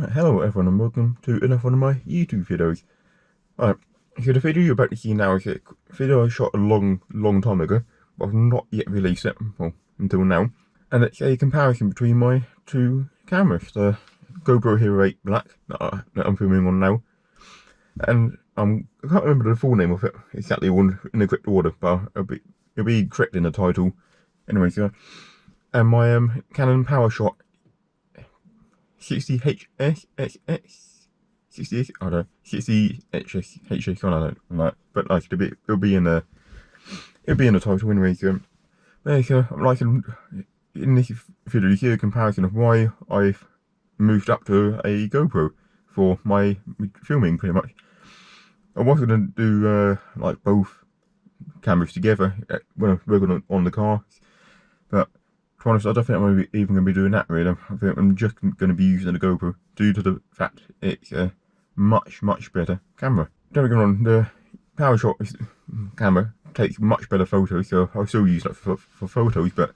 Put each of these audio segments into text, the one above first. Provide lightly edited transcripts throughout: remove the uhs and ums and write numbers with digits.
Right, hello everyone and welcome to another one of my YouTube videos. Right, so the video you're about to see now is a video I shot a long time ago, but I've not yet released it, well, until now. And it's a comparison between my two cameras, the GoPro Hero 8 Black that I'm filming on now, and I can't remember the full name of it exactly in the correct order, but it'll be correct in the title. Anyway, so, and my Cannon Powershot 60 HS SX60 I don't know, 60 HS I don't know, but like it'll be in the title anyway. So I'm like in this video you see a comparison of why I've moved up to a GoPro for my filming pretty much. I was gonna do like both cameras together when I'm working on the car, but to be honest, I don't think I'm even going to be doing that really. I think I'm just going to be using the GoPro due to the fact it's a much better camera. Don't get me wrong, the PowerShot camera takes much better photos, so I'll still use that for photos, but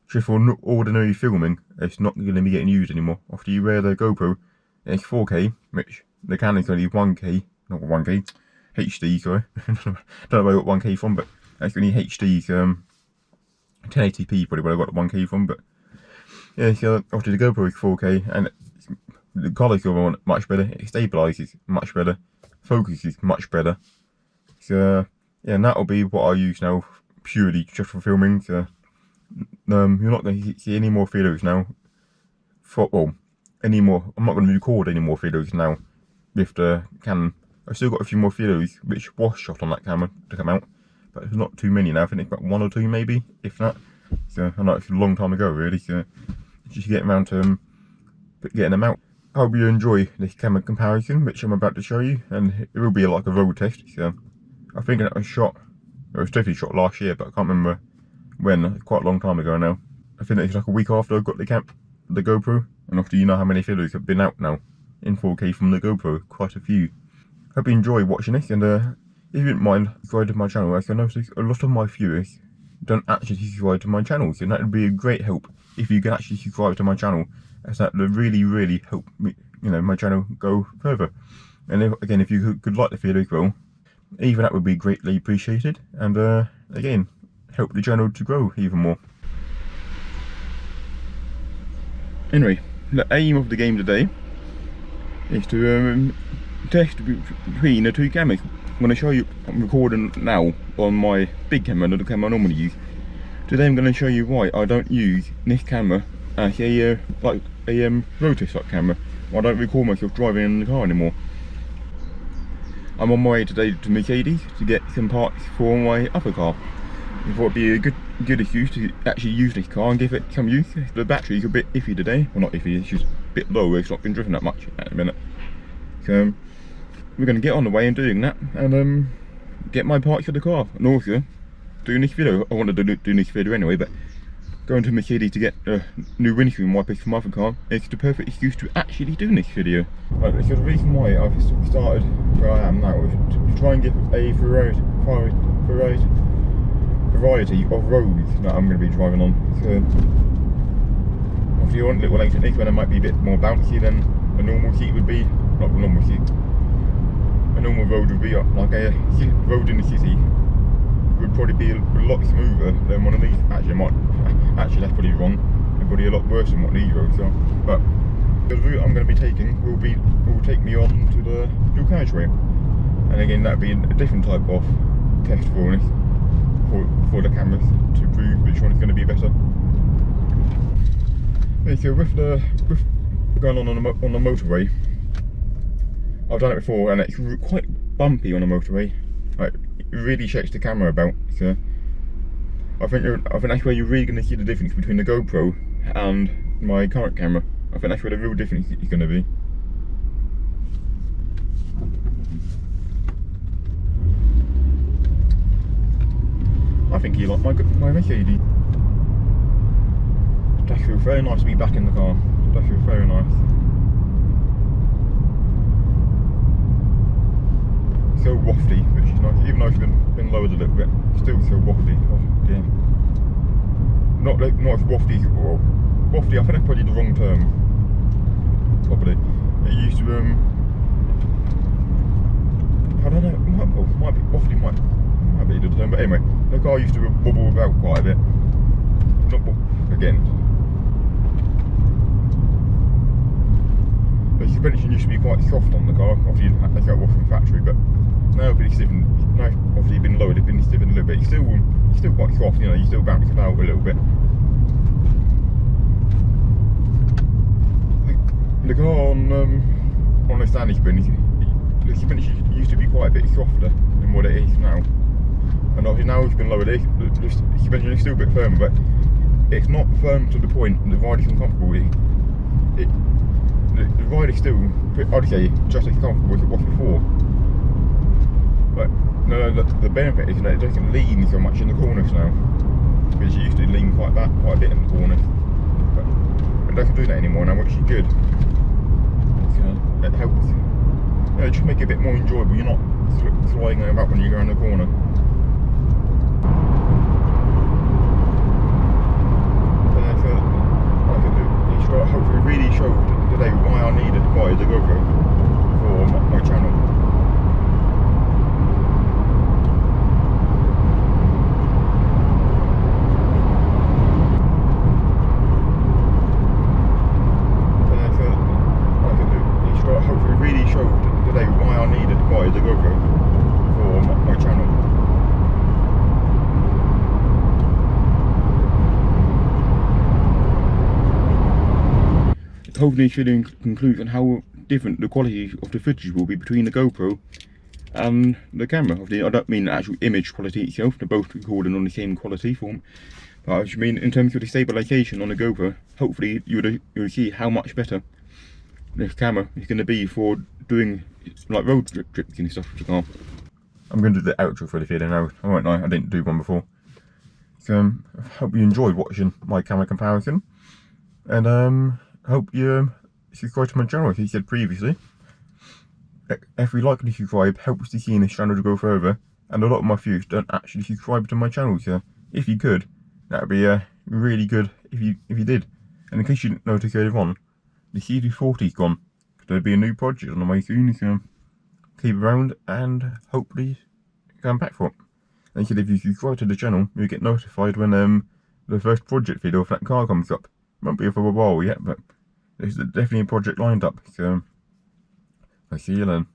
just for ordinary filming, it's not going to be getting used anymore. After you wear the GoPro, it's 4K, which the Canon's only 1K, not 1K, HD, sorry. Don't know where I got 1K from, but that's only HD, 1080p probably where I got the 1K from, but yeah, so after the GoPro is 4K and the quality of it much better, it stabilizes much better, focuses much better. So yeah, and that'll be what I use now purely just for filming. So you're not going to see any more videos now. I'm not going to record any more videos now with the Canon. I've still got a few more videos which was shot on that camera to come out, but it's not too many now. I think it's about 1 or 2 maybe, if that. So I know it's a long time ago really, so just getting around to getting them out. I hope you enjoy this camera comparison which I'm about to show you, and it will be like a road test. So I think it was definitely shot last year, but I can't remember when, quite a long time ago now. I think it's like a week after I got the GoPro, and after you know how many videos have been out now in 4K from the GoPro, quite a few. Hope you enjoy watching this, and if you didn't mind subscribe to my channel, as I noticed a lot of my viewers don't actually subscribe to my channel, so that would be a great help if you could actually subscribe to my channel, as that would really help me, my channel go further. And if you could like the video as well, even that would be greatly appreciated, and again, help the channel to grow even more. Anyway, the aim of the game today is to test between the two cameras. I'm going to show you, I'm recording now on my big camera, not the camera I normally use. Today I'm going to show you why I don't use this camera as a road test type camera. I don't record myself driving in the car anymore. I'm on my way today to Mercedes to get some parts for my other car. I thought it'd be a good excuse to actually use this car and give it some use. The battery's a bit iffy today, well not iffy, it's just a bit low, it's not been driven that much at the minute. So we're going to get on the way and doing that, and get my parts for the car, and also doing this video. I wanted to do this video anyway, but going to Mercedes to get new windscreen wipers for my other car is the perfect excuse to actually do this video. Right, so the reason why I've started where I am now is to try and get a variety of roads that I'm going to be driving on. So if you want a little technique when it might be a bit more bouncy than a normal seat would be, not a normal seat. A normal road would be like a road in the city would probably be a lot smoother than one of these. Actually that's probably wrong. It's probably a lot worse than what these roads are. But the route I'm going to be taking will take me on to the dual carriageway, and again that'd be a different type of test for the cameras to prove which one is going to be better. Okay, so with going on the motorway, I've done it before and it's quite bumpy on the motorway. Like, it really shakes the camera about. So I think that's where you're really going to see the difference between the GoPro and my current camera. I think that's where the real difference is going to be. I think you like my Mercedes. It does feel very nice to be back in the car. It does feel very nice. So wafty, which is nice, even though it's been lowered a little bit, still so wafty. Oh, yeah. Not as wafty, or wafty, I think that's probably the wrong term. Probably. I don't know, might be the term, but anyway, the car used to wobble about quite a bit. Not again. The suspension used to be quite soft on the car. Obviously, you didn't have to take it off from the factory, but now obviously been lowered, it's been stiffened a little bit. It's still quite soft, you know. You still bounce about a little bit. The car on the standing spin, the suspension used to be quite a bit softer than what it is now. And obviously now it's been lowered, the suspension is still a bit firmer, but it's not firm to the point that the ride is uncomfortable. The ride is still, I'd say, just as comfortable as it was before. But no, the benefit is that it doesn't lean so much in the corners now, because you used to lean quite a bit in the corners. But it doesn't do that anymore now, which is good. It helps. Yeah, just make it a bit more enjoyable. You're not sliding about when you go around the corner. Hopefully really showed today why I needed to buy the GoPro for my channel. Hopefully really showed today why I needed to buy the GoPro for my channel. Hopefully should conclude on how different the quality of the footage will be between the GoPro and the camera. Obviously, I don't mean the actual image quality itself, they're both recorded on the same quality form, but I just mean in terms of the stabilisation on the GoPro. Hopefully you'll see how much better this camera is going to be for doing like road trips and stuff with the car. I'm going to do the outro for the video now. I won't lie, I didn't do one before. So I hope you enjoyed watching my camera comparison, and I hope you subscribe to my channel, as you said previously. Every like and subscribe helps the seeing this channel to go further, and a lot of my viewers don't actually subscribe to my channel, so if you could, that would be really good if you did. And in case you didn't notice earlier on, the CD40's gone. There'll be a new project on the way soon, so keep around and hopefully come back for it. And if you subscribe to the channel, you'll get notified when the first project video for that car comes up. Won't be for a while yet, but there's definitely a project lined up, so I'll see you then.